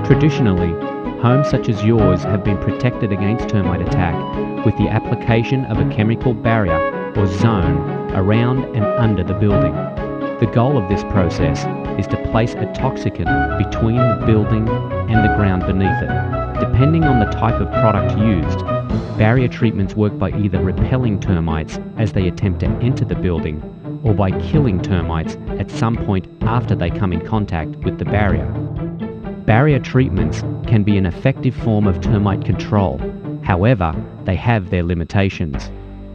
Traditionally, homes such as yours have been protected against termite attack with the application of a chemical barrier or zone around and under the building. The goal of this process is to place a toxicant between the building and the ground beneath it. Depending on the type of product used, barrier treatments work by either repelling termites as they attempt to enter the building or by killing termites at some point after they come in contact with the barrier. Barrier treatments can be an effective form of termite control. However, they have their limitations.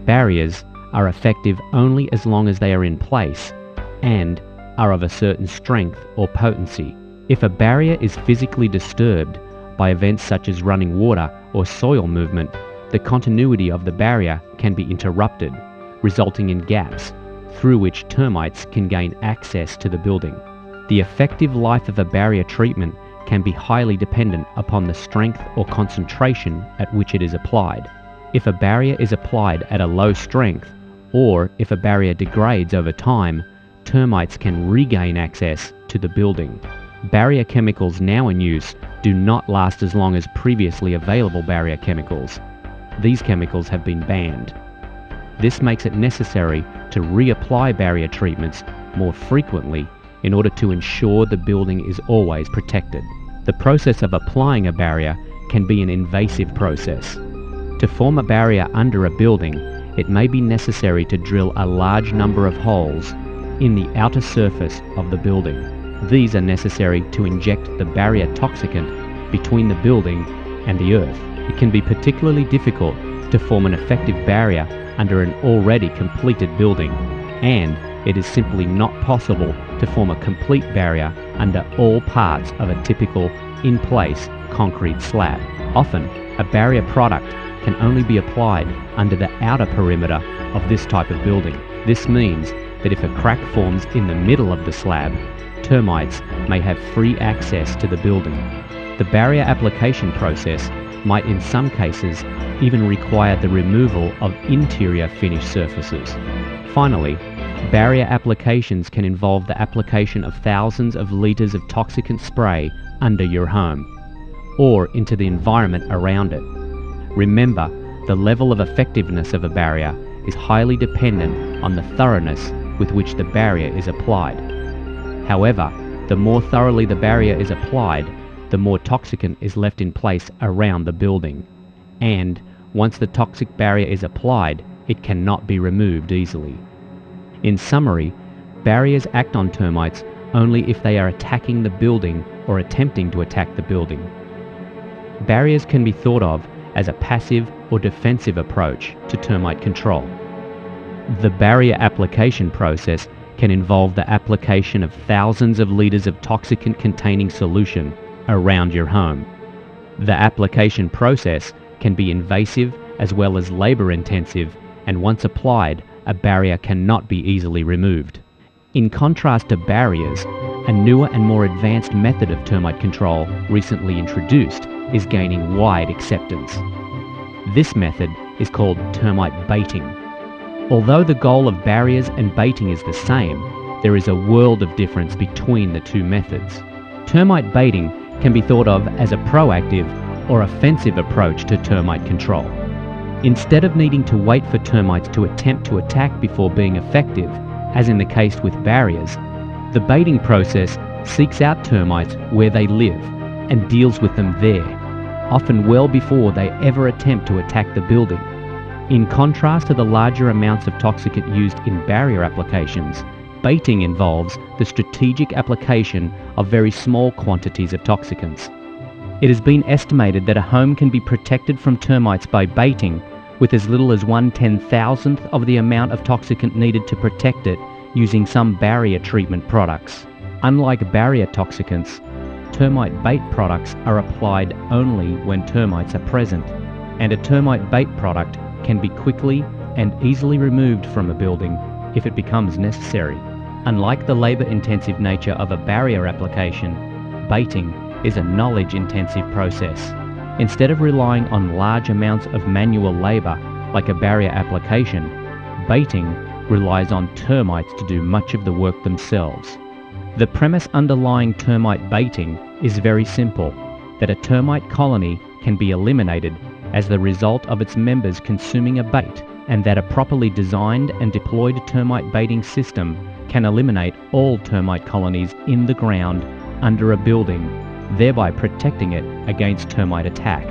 Barriers are effective only as long as they are in place and are of a certain strength or potency. If a barrier is physically disturbed by events such as running water or soil movement, the continuity of the barrier can be interrupted, resulting in gaps through which termites can gain access to the building. The effective life of a barrier treatment can be highly dependent upon the strength or concentration at which it is applied. If a barrier is applied at a low strength, or if a barrier degrades over time, termites can regain access to the building. Barrier chemicals now in use do not last as long as previously available barrier chemicals. These chemicals have been banned. This makes it necessary to reapply barrier treatments more frequently in order to ensure the building is always protected. The process of applying a barrier can be an invasive process. To form a barrier under a building, it may be necessary to drill a large number of holes in the outer surface of the building. These are necessary to inject the barrier toxicant between the building and the earth. It can be particularly difficult to form an effective barrier under an already completed building, and it is simply not possible to form a complete barrier under all parts of a typical in-place concrete slab. Often, a barrier product can only be applied under the outer perimeter of this type of building. This means that if a crack forms in the middle of the slab, termites may have free access to the building. The barrier application process might in some cases even require the removal of interior finished surfaces. Finally, barrier applications can involve the application of thousands of litres of toxicant spray under your home, or into the environment around it. Remember, the level of effectiveness of a barrier is highly dependent on the thoroughness with which the barrier is applied. However, the more thoroughly the barrier is applied, the more toxicant is left in place around the building. And once the toxic barrier is applied, it cannot be removed easily. In summary, barriers act on termites only if they are attacking the building or attempting to attack the building. Barriers can be thought of as a passive or defensive approach to termite control. The barrier application process can involve the application of thousands of litres of toxicant-containing solution around your home. The application process can be invasive as well as labour-intensive, and once applied, a barrier cannot be easily removed. In contrast to barriers, a newer and more advanced method of termite control recently introduced is gaining wide acceptance. This method is called termite baiting. Although the goal of barriers and baiting is the same, there is a world of difference between the two methods. Termite baiting can be thought of as a proactive or offensive approach to termite control. Instead of needing to wait for termites to attempt to attack before being effective, as in the case with barriers, the baiting process seeks out termites where they live and deals with them there, often well before they ever attempt to attack the building. In contrast to the larger amounts of toxicant used in barrier applications, baiting involves the strategic application of very small quantities of toxicants. It has been estimated that a home can be protected from termites by baiting with as little as 1/10,000th of the amount of toxicant needed to protect it using some barrier treatment products. Unlike barrier toxicants, termite bait products are applied only when termites are present, and a termite bait product can be quickly and easily removed from a building if it becomes necessary. Unlike the labour-intensive nature of a barrier application, baiting is a knowledge-intensive process. Instead of relying on large amounts of manual labour like a barrier application, baiting relies on termites to do much of the work themselves. The premise underlying termite baiting is very simple. that a termite colony can be eliminated as the result of its members consuming a bait, and that a properly designed and deployed termite baiting system can eliminate all termite colonies in the ground under a building, thereby protecting it against termite attack.